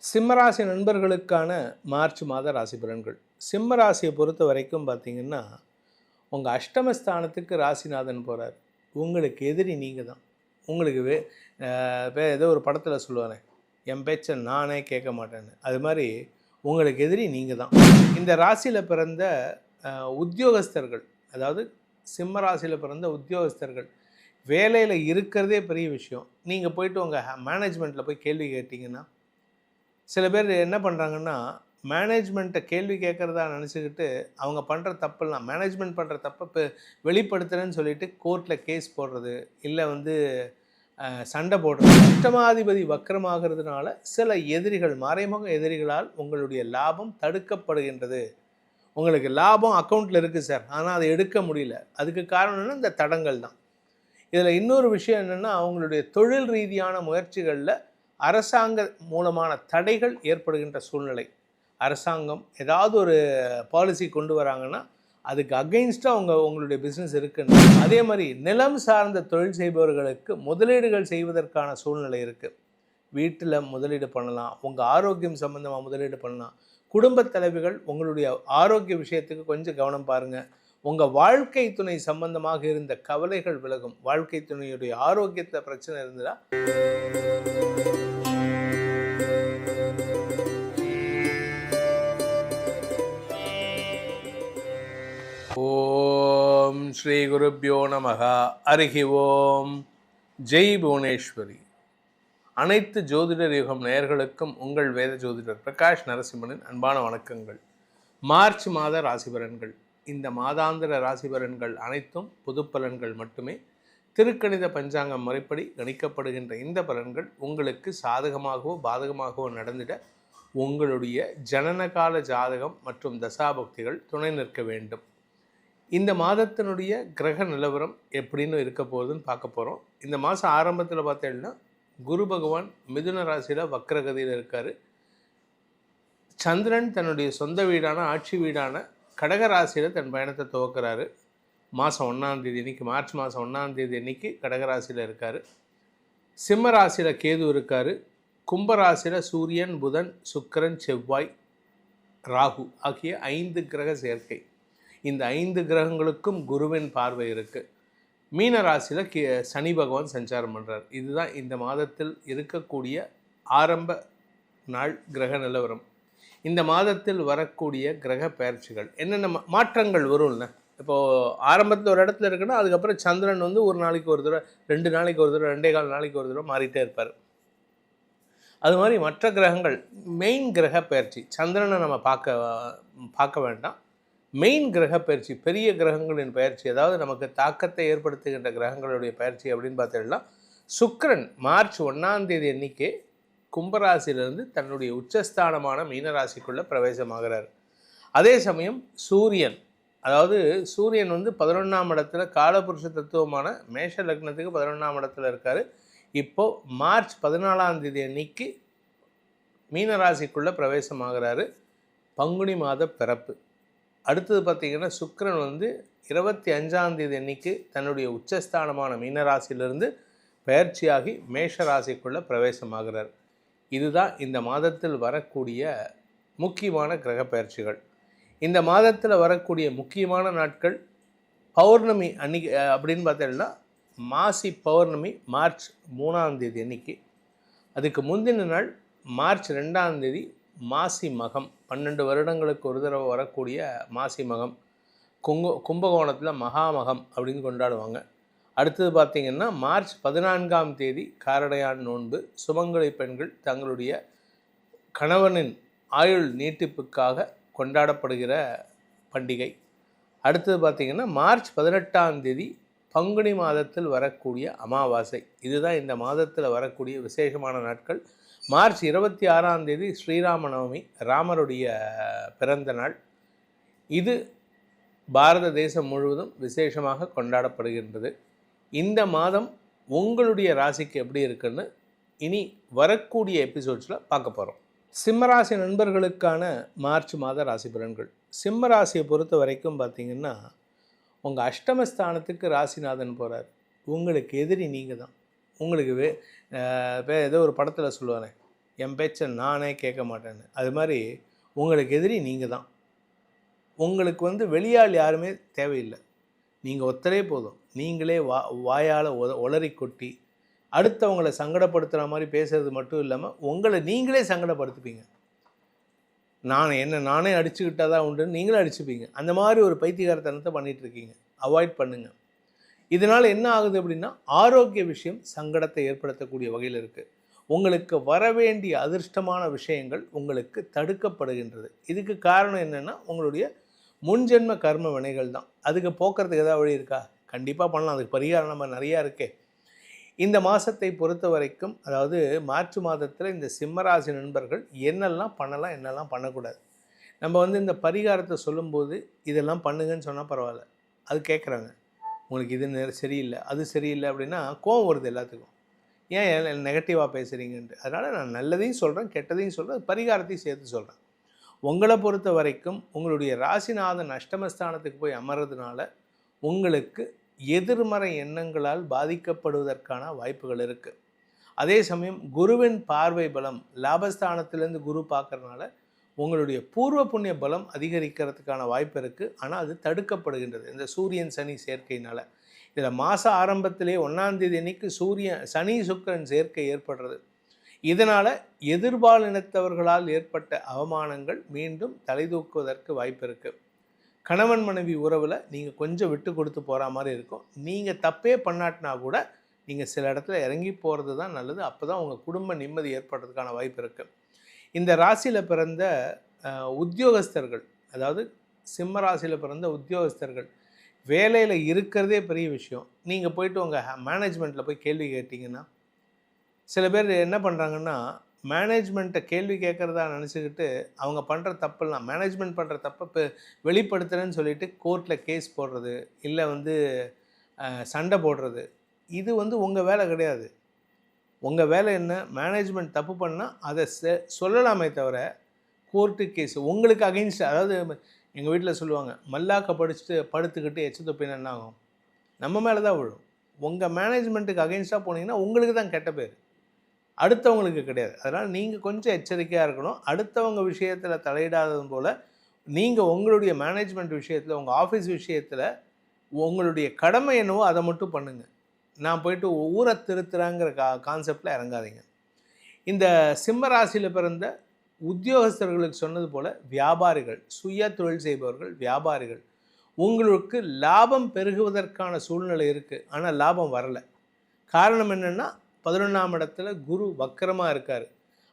சிம்மராசி நண்பர்களுக்கான மார்ச் மாத ராசி பலன்கள். சிம்ம ராசியை பொறுத்த வரைக்கும் பார்த்தீங்கன்னா, உங்கள் அஷ்டமஸ்தானத்துக்கு ராசிநாதன் போகிறார். உங்களுக்கு எதிரி நீங்கள் தான். உங்களுக்கு ஏதோ ஒரு படத்தில் சொல்லுவானே, என் பேச்சை நானே கேட்க மாட்டேன்னு. அது மாதிரி உங்களுக்கு எதிரி நீங்கள் தான். இந்த ராசியில் பிறந்த உத்தியோகஸ்தர்கள், அதாவது சிம்ம ராசியில் பிறந்த உத்தியோகஸ்தர்கள் வேலையில் இருக்கிறதே பெரிய விஷயம். நீங்கள் போயிட்டு உங்கள் மேனேஜ்மெண்ட்டில் போய் கேள்வி கேட்டிங்கன்னா, சில பேர் என்ன பண்ணுறாங்கன்னா, மேனேஜ்மெண்ட்டை கேள்வி கேட்குறதா நினச்சிக்கிட்டு அவங்க பண்ணுற தப்பெல்லாம் மேனேஜ்மெண்ட் பண்ணுற தப்பை இப்போ வெளிப்படுத்துகிறேன்னு சொல்லிட்டு கோர்ட்டில் கேஸ் போடுறது, இல்லை சண்டை போடுறது. அஷ்டமாதிபதி வக்கரமாகிறதுனால சில எதிரிகள், மறைமுக எதிரிகளால் உங்களுடைய லாபம் தடுக்கப்படுகின்றது. உங்களுக்கு லாபம் அக்கௌண்ட்டில் இருக்குது சார், ஆனால் அதை எடுக்க முடியல. அதுக்கு காரணம் என்ன? இந்த தடங்கள் தான். இதில் இன்னொரு விஷயம் என்னென்னா, அவங்களுடைய தொழில் ரீதியான முயற்சிகளில் அரசாங்க மூலமான தடைகள் ஏற்படுகின்ற சூழ்நிலை. அரசாங்கம் ஏதாவது ஒரு பாலிசி கொண்டு வராங்கன்னா அதுக்கு அகெயின்ஸ்டாக உங்களுடைய பிஸ்னஸ் இருக்குன்னு. அதே மாதிரி நிலம் சார்ந்த தொழில் செய்பவர்களுக்கு முதலீடுகள் செய்வதற்கான சூழ்நிலை இருக்குது. வீட்டில் முதலீடு பண்ணலாம், உங்கள் ஆரோக்கியம் சம்மந்தமாக முதலீடு பண்ணலாம். குடும்பத் தலைவிகள் உங்களுடைய ஆரோக்கிய விஷயத்துக்கு கொஞ்சம் கவனம் பாருங்கள். உங்கள் வாழ்க்கை துணை சம்பந்தமாக இருந்த கவலைகள் விலகும். வாழ்க்கை துணையுடைய ஆரோக்கியத்தில் பிரச்சனை இருந்ததா ஓம் ஸ்ரீ குருப்யோ நமக. ஹரிஹி ஓம். ஜெய் புவனேஸ்வரி. அனைத்து ஜோதிடர் யுகம் நேயர்களுக்கும் உங்கள் வேத ஜோதிடர் பிரகாஷ் நரசிம்மனின் அன்பான வணக்கங்கள். மார்ச் மாத ராசி பலன்கள். இந்த மாதாந்திர ராசி பலன்கள் அனைத்தும் பொது பலன்கள் மட்டுமே. திருக்கணித பஞ்சாங்கம் முறைப்படி கணிக்கப்படுகின்ற இந்த பலன்கள் உங்களுக்கு சாதகமாகவோ பாதகமாகவோ நடந்திட உங்களுடைய ஜனனகால ஜாதகம் மற்றும் தசாபக்திகள் துணை நிற்க வேண்டும். இந்த மாதத்தினுடைய கிரக நிலவரம் எப்படின்னு இருக்க போகுதுன்னு பார்க்க போகிறோம். இந்த மாதம் ஆரம்பத்தில் பார்த்தீங்கன்னா குரு பகவான் மிதுன ராசியில் வக்ரகதியில் இருக்கார். சந்திரன் தன்னுடைய சொந்த வீடான ஆட்சி வீடான கடக ராசியில் தன் பயணத்தை துவக்கிறாரு. மாதம் 1ஆம் தேதி அன்றைக்கி, மார்ச் மாதம் 1ஆம் தேதி அன்றைக்கி கடகராசியில் இருக்கார். சிம்ம ராசியில் கேது இருக்கார். கும்பராசியில் சூரியன், புதன், சுக்கிரன், செவ்வாய், ராகு ஆகிய 5 கிரக சேர்க்கை. இந்த 5 கிரகங்களுக்கும் குருவின் பார்வை இருக்குது. மீன ராசியில் சனி பகவான் சஞ்சாரம் பண்ணுறார். இதுதான் இந்த மாதத்தில் இருக்கக்கூடிய ஆரம்ப நாள் கிரக நிலவரம். இந்த மாதத்தில் வரக்கூடிய கிரக பயிற்சிகள் என்னென்ன மாற்றங்கள் வரும்ல. இப்போது ஆரம்பத்தில் ஒரு இடத்துல இருக்குன்னா அதுக்கப்புறம் சந்திரன் ஒரு நாளைக்கு ஒரு தடவை, 2 நாளைக்கு ஒரு தடவை, 2.25 நாளைக்கு ஒரு தடவை மாறிட்டே இருப்பார். அது மாதிரி மற்ற கிரகங்கள் மெயின் கிரக பயிற்சி சந்திரனை நம்ம பார்க்க வேண்டாம். மெயின் கிரக பயிற்சி, பெரிய கிரகங்களின் பயிற்சி, அதாவது நமக்கு தாக்கத்தை ஏற்படுத்துகின்ற கிரகங்களுடைய பயிற்சி அப்படின்னு பார்த்தீங்கன்னா, சுக்கிரன் மார்ச் 1ஆம் தேதி அன்றைக்கே கும்பராசிலிருந்து தன்னுடைய உச்சஸ்தானமான மீனராசிக்குள்ளே பிரவேசமாகிறார். அதே சமயம் சூரியன், அதாவது சூரியன் 11ஆம் இடத்துல காலபுருஷ தத்துவமான மேஷ லக்னத்துக்கு 11ஆம் இடத்துல இருக்கார். இப்போது மார்ச் 14ஆம் தேதி அன்னைக்கு மீனராசிக்குள்ளே பிரவேசமாகிறாரு. பங்குனி மாத பிறப்பு. அடுத்தது பார்த்திங்கன்னா சுக்கிரன் 25ஆம் தேதி அன்னைக்கு தன்னுடைய உச்சஸ்தானமான மீனராசியிலிருந்து பயிற்சியாகி மேஷ ராசிக்குள்ளே பிரவேசமாகிறார். இதுதான் இந்த மாதத்தில் வரக்கூடிய முக்கியமான கிரக பயிற்சிகள். இந்த மாதத்தில் வரக்கூடிய முக்கியமான நாட்கள் பௌர்ணமி அன்னைக்கு அப்படின்னு பார்த்தீங்கன்னா மாசி பௌர்ணமி மார்ச் 3ஆம் தேதி அன்னைக்கு. அதுக்கு முந்தின நாள் மார்ச் 2ஆம் தேதி மாசி மகம். 12 வருடங்களுக்கு ஒரு தடவை வரக்கூடிய மாசி மகம். கும்பகோணத்தில் மகாமகம் அப்படின்னு கொண்டாடுவாங்க. அடுத்தது பார்த்திங்கன்னா மார்ச் 14ஆம் தேதி காரடையான் நோன்பு. சுமங்கலி பெண்கள் தங்களுடைய கணவனின் ஆயுள் நீட்டிப்புக்காக கொண்டாடப்படுகிற பண்டிகை. அடுத்தது பார்த்திங்கன்னா மார்ச் 18ஆம் தேதி பங்குனி மாதத்தில் வரக்கூடிய அமாவாசை. இதுதான் இந்த மாதத்தில் வரக்கூடிய விசேஷமான நாட்கள். மார்ச் 26ஆம் தேதி ஸ்ரீராம நவமி, ராமருடைய பிறந்த நாள். இது பாரத தேசம் முழுவதும் விசேஷமாக கொண்டாடப்படுகின்றது. இந்த மாதம் உங்களுடைய ராசிக்கு எப்படி இருக்குன்னு இனி வரக்கூடிய எபிசோட்ஸில் பார்க்க போகிறோம். சிம்மராசி நண்பர்களுக்கான மார்ச் மாத ராசி பலன்கள். சிம்ம ராசியை பொறுத்த வரைக்கும் பார்த்திங்கன்னா, உங்கள் அஷ்டமஸ்தானத்துக்கு ராசிநாதன் போகிறார். உங்களுக்கு எதிரி நீங்கள் தான். உங்களுக்கு ஏதோ ஒரு படத்தில் சொல்லுவானே, என் பேச்சை நானே கேட்க மாட்டேன்னு. அது மாதிரி உங்களுக்கு எதிரி நீங்கள் தான். உங்களுக்கு வந்து வெளியாள் யாருமே தேவையில்லை. நீங்கள் ஒத்தரே போதும். நீங்களே வாயால் ஒளறி கொட்டி அடுத்தவங்களை சங்கடப்படுத்துகிற மாதிரி பேசுறது மட்டும் இல்லாமல் உங்களை நீங்களே சங்கடப்படுத்திப்பீங்க. நானே அடிச்சுக்கிட்டால் தான் உண்டுன்னு நீங்களே அடிச்சுப்பீங்க. அந்த மாதிரி ஒரு பைத்தியகாரத்தனத்தை பண்ணிகிட்ருக்கீங்க. அவாய்ட் பண்ணுங்கள். இதனால் என்ன ஆகுது அப்படின்னா, ஆரோக்கிய விஷயம் சங்கடத்தை ஏற்படுத்தக்கூடிய வகையில் இருக்குது. உங்களுக்கு வரவேண்டிய அதிர்ஷ்டமான விஷயங்கள் உங்களுக்கு தடுக்கப்படுகின்றது. இதுக்கு காரணம் என்னென்னா, உங்களுடைய முன்ஜென்ம கர்ம வினைகள் தான். அதுக்கு போக்குறதுக்கு ஏதாவது வழி இருக்கா? கண்டிப்பாக பண்ணலாம். அதுக்கு பரிகாரம் நம்ம நிறையா இருக்கே. இந்த மாதத்தை பொறுத்த வரைக்கும், அதாவது மார்ச் மாதத்தில் இந்த சிம்மராசி நண்பர்கள் என்னெல்லாம் பண்ணலாம், என்னெல்லாம் பண்ணக்கூடாது. நம்ம வந்து இந்த பரிகாரத்தை சொல்லும்போது இதெல்லாம் பண்ணுங்கன்னு சொன்னால் பரவாயில்ல. அது கேட்குறாங்க. உங்களுக்கு இது சரியில்லை, அது சரியில்லை அப்படின்னா கோவம் வருது எல்லாத்துக்கும். ஏன் நெகட்டிவாக பேசுகிறீங்கன்ட்டு. அதனால் நான் நல்லதையும் சொல்கிறேன், கெட்டதையும் சொல்கிறேன், பரிகாரத்தையும் சேர்த்து சொல்கிறேன். உங்களை பொறுத்த வரைக்கும் உங்களுடைய ராசிநாதன் அஷ்டமஸ்தானத்துக்கு போய் அமர்றதுனால உங்களுக்கு எதிர்மறை எண்ணங்களால் பாதிக்கப்படுவதற்கான வாய்ப்புகள் இருக்குது. அதே சமயம் குருவின் பார்வை பலம், லாபஸ்தானத்திலேருந்து குரு பார்க்கறதுனால உங்களுடைய பூர்வ புண்ணிய பலம் அதிகரிக்கிறதுக்கான வாய்ப்பு இருக்குது. ஆனால் அது தடுக்கப்படுகின்றது இந்த சூரியன் சனி சேர்க்கையினால். இதில் மாத ஆரம்பத்திலே 1ஆம் தேதி அன்னைக்கு சனி சுக்கிரன் சேர்க்கை ஏற்படுறது. இதனால் எதிர்பாலினத்தவர்களால் ஏற்பட்ட அவமானங்கள் மீண்டும் தலைதூக்குவதற்கு வாய்ப்பு இருக்குது. கணவன் மனைவி உறவில் நீங்கள் கொஞ்சம் விட்டு கொடுத்து போகிற மாதிரி இருக்கும். நீங்கள் தப்பே பண்ணாட்டினா கூட நீங்கள் சில இடத்துல இறங்கி போகிறது தான் நல்லது. அப்போ தான் உங்கள் குடும்ப நிம்மதி ஏற்படுறதுக்கான வாய்ப்பு இருக்குது. இந்த ராசியில் பிறந்த உத்தியோகஸ்தர்கள், அதாவது சிம்ம ராசியில் பிறந்த உத்தியோகஸ்தர்கள் வேலையில் இருக்கிறதே பெரிய விஷயம். நீங்கள் போயிட்டு உங்கள் மேனேஜ்மெண்ட்டில் போய் கேள்வி கேட்டிங்கன்னா, சில பேர் என்ன பண்ணுறாங்கன்னா, மேனேஜ்மெண்ட்டை கேள்வி கேட்குறதா நினச்சிக்கிட்டு அவங்க பண்ணுற தப்பெல்லாம், மேனேஜ்மெண்ட் பண்ணுற தப்பை இப்போ வெளிப்படுத்துகிறேன்னு சொல்லிவிட்டு கோர்ட்டில் கேஸ் போடுறது, இல்லை வந்து சண்டை போடுறது. இது வந்து உங்கள் வேலை கிடையாது. உங்கள் வேலை என்ன? மேனேஜ்மெண்ட் தப்பு பண்ணால் அதை சொல்லலாமே தவிர கோர்ட்டு கேஸ் உங்களுக்கு அகெயின்ஸ்ட். அதாவது எங்கள் வீட்டில் சொல்லுவாங்க, மல்லாக்க படிச்சுட்டு படுத்துக்கிட்டு எச்ச தொப்பினா என்ன ஆகும்? நம்ம மேலே தான் விழும். உங்கள் மேனேஜ்மெண்ட்டுக்கு அகெயின்ஸ்டாக போனீங்கன்னா உங்களுக்கு தான் கெட்ட பேர், அடுத்தவங்களுக்கு கிடையாது. அதனால் நீங்கள் கொஞ்சம் எச்சரிக்கையாக இருக்கணும். அடுத்தவங்க விஷயத்தில் தலையிடாதது போல் நீங்கள் உங்களுடைய மேனேஜ்மெண்ட் விஷயத்தில், உங்கள் ஆஃபீஸ் விஷயத்தில் உங்களுடைய கடமை என்னவோ அதை மட்டும் பண்ணுங்கள். நான் போயிட்டு ஊரை திருத்துறாங்கிற கான்செப்டில் இறங்காதீங்க. இந்த சிம்ம ராசியில் பிறந்த உத்தியோகஸ்தர்களுக்கு சொன்னது போல் வியாபாரிகள், சுய தொழில் செய்பவர்கள், வியாபாரிகள், உங்களுக்கு லாபம் பெருகுவதற்கான சூழ்நிலை இருக்குது. ஆனால் லாபம் வரலை. காரணம் என்னென்னா, 11ஆம் இடத்துல குரு வக்கரமாக இருக்கார்.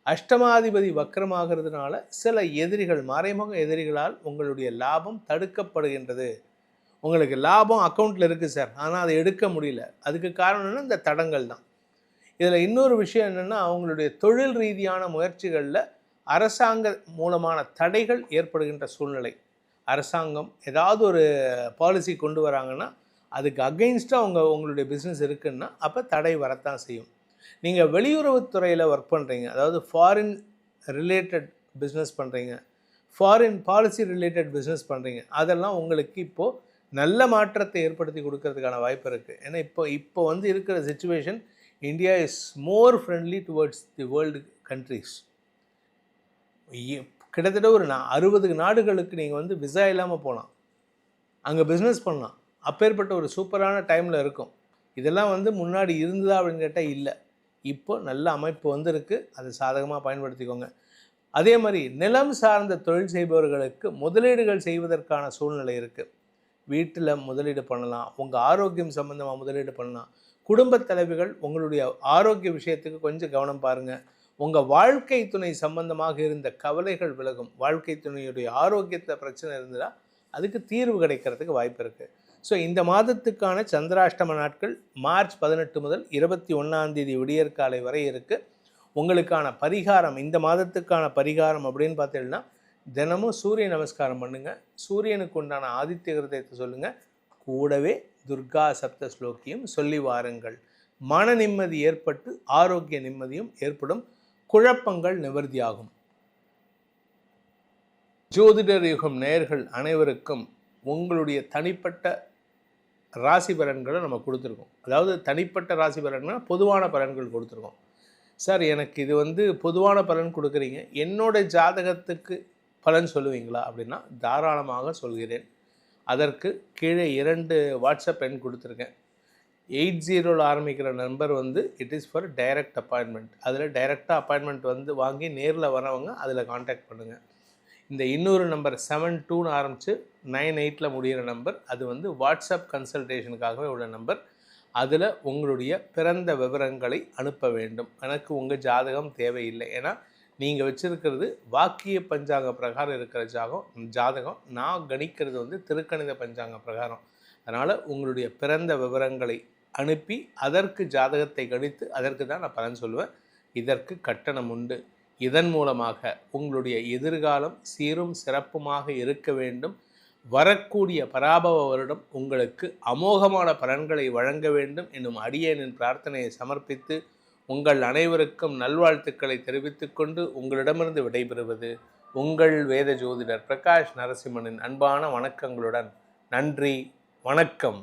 அஷ்டமாதிபதி வக்கரமாகிறதுனால சில எதிரிகள், மறைமுக எதிரிகளால் உங்களுடைய லாபம் தடுக்கப்படுகின்றது. உங்களுக்கு லாபம் அக்கௌண்ட்டில் இருக்குது சார், ஆனால் அதை எடுக்க முடியல. அதுக்கு காரணம் என்ன? இந்த தடங்கள் தான். இதில் இன்னொரு விஷயம் என்னென்னா, அவங்களுடைய தொழில் ரீதியான முயற்சிகளில் அரசாங்க மூலமான தடைகள் ஏற்படுகின்ற சூழ்நிலை. அரசாங்கம் ஏதாவது ஒரு பாலிசி கொண்டு வராங்கன்னா அதுக்கு அகெயின்ஸ்டாக உங்களுடைய பிஸ்னஸ் இருக்குன்னா அப்போ தடை வரத்தான் செய்யும். நீங்கள் வெளியுறவுத்துறையில் ஒர்க் பண்ணுறீங்க, அதாவது ஃபாரின் ரிலேட்டட் பிஸ்னஸ் பண்ணுறீங்க, ஃபாரின் பாலிசி ரிலேட்டட் பிஸ்னஸ் பண்ணுறீங்க, அதெல்லாம் உங்களுக்கு இப்போது நல்ல மாற்றத்தை ஏற்படுத்தி கொடுக்கறதுக்கான வாய்ப்பு இருக்குது. ஏன்னா இப்போ வந்து இருக்கிற situation, India is more friendly towards the world countries. கிட்டத்தட்ட ஒரு 60 நாடுகளுக்கு நீங்கள் வந்து விசா இல்லாமல் போகலாம், அங்கே பிஸ்னஸ் பண்ணலாம். அப்பேற்பட்ட ஒரு சூப்பரான டைமில் இருக்கும். இதெல்லாம் வந்து முன்னாடி இருந்ததா அப்படின்னு கேட்டால் இல்லை. இப்போ நல்ல அமைப்பு வந்திருக்கு, அதை சாதகமாக பயன்படுத்திக்கோங்க. அதே மாதிரி நிலம் சார்ந்த தொழில் செய்பவர்களுக்கு முதலீடுகள் செய்வதற்கான சூழ்நிலை இருக்குது. வீட்டில் முதலீடு பண்ணலாம், உங்கள் ஆரோக்கியம் சம்மந்தமாக முதலீடு பண்ணலாம். குடும்பத் தலைவிகள் உங்களுடைய ஆரோக்கிய விஷயத்துக்கு கொஞ்சம் கவனம் பாருங்கள். உங்கள் வாழ்க்கை துணை சம்பந்தமாக இருந்த கவலைகள் விலகும். வாழ்க்கை துணையுடைய ஆரோக்கியத்தில் பிரச்சனை இருந்ததா அதுக்கு தீர்வு கிடைக்கிறதுக்கு வாய்ப்பு இருக்குது. ஸோ இந்த மாதத்துக்கான சந்திராஷ்டம நாட்கள் மார்ச் 18 முதல் 21ஆம் தேதி விடியற்காலை வரை இருக்குது. உங்களுக்கான பரிகாரம், இந்த மாதத்துக்கான பரிகாரம் அப்படின்னு பார்த்தீங்கன்னா, தினமும் சூரிய நமஸ்காரம் பண்ணுங்கள், சூரியனுக்கு உண்டான ஆதித்ய கிருதத்தை சொல்லுங்கள், கூடவே துர்கா சப்த ஸ்லோக்கியும் சொல்லி வாருங்கள். மன நிம்மதி ஏற்பட்டு ஆரோக்கிய நிம்மதியும் ஏற்படும். குழப்பங்கள் நிவர்த்தியாகும். ஜோதிடர் யுகம் நேயர்கள் அனைவருக்கும் உங்களுடைய தனிப்பட்ட ராசி பலன்களை நம்ம கொடுத்துருக்கோம். அதாவது தனிப்பட்ட ராசி பலன்கள் பொதுவான பலன்கள் கொடுத்துருக்கோம். சார் எனக்கு இது வந்து பொதுவான பலன் கொடுக்குறீங்க, என்னோட ஜாதகத்துக்கு பலன் சொல்லுவீங்களா அப்படின்னா தாராளமாக சொல்கிறேன். அதற்கு கீழே 2 வாட்ஸ்அப் எண் கொடுத்துருக்கேன். 80ல் ஆரம்பிக்கிற நம்பர் வந்து it is for direct appointment. அதில் டைரெக்டாக அப்பாயின்மெண்ட் வந்து வாங்கி நேரில் வரவங்க அதில் காண்டாக்ட் பண்ணுங்கள். இந்த இன்னொரு நம்பர் 72ன்னு ஆரம்பித்து 98ல் முடிகிற நம்பர், அது வந்து வாட்ஸ்அப் கன்சல்டேஷனுக்காகவே உள்ள நம்பர். அதில் உங்களுடைய பிறந்த விவரங்களை அனுப்ப வேண்டும். எனக்கு உங்கள் ஜாதகம் தேவையில்லை. ஏன்னா நீங்கள் வச்சுருக்கிறது வாக்கிய பஞ்சாங்க பிரகாரம் இருக்கிற ஜாதகம். நான் கணிக்கிறது வந்து திருக்கணித பஞ்சாங்க பிரகாரம். அதனால் உங்களுடைய பிறந்த விவரங்களை அனுப்பி அதற்கு ஜாதகத்தை கணித்து அதற்கு தான் நான் பலன் சொல்லுவேன். இதற்கு கட்டணம் உண்டு. இதன் மூலமாக உங்களுடைய எதிர்காலம் சீரும் சிறப்புமாக இருக்க வேண்டும். வரக்கூடிய பராபவ வருடம் உங்களுக்கு அமோகமான பலன்களை வழங்க வேண்டும் என்னும் அடியேனின் பிரார்த்தனையை சமர்ப்பித்து உங்கள் அனைவருக்கும் நல்வாழ்த்துக்களை தெரிவித்துக் கொண்டு உங்களிடமிருந்து விடைபெறுவது உங்கள் வேத ஜோதிடர் பிரகாஷ் நரசிம்மனின் அன்பான வணக்கங்களுடன். நன்றி, வணக்கம்.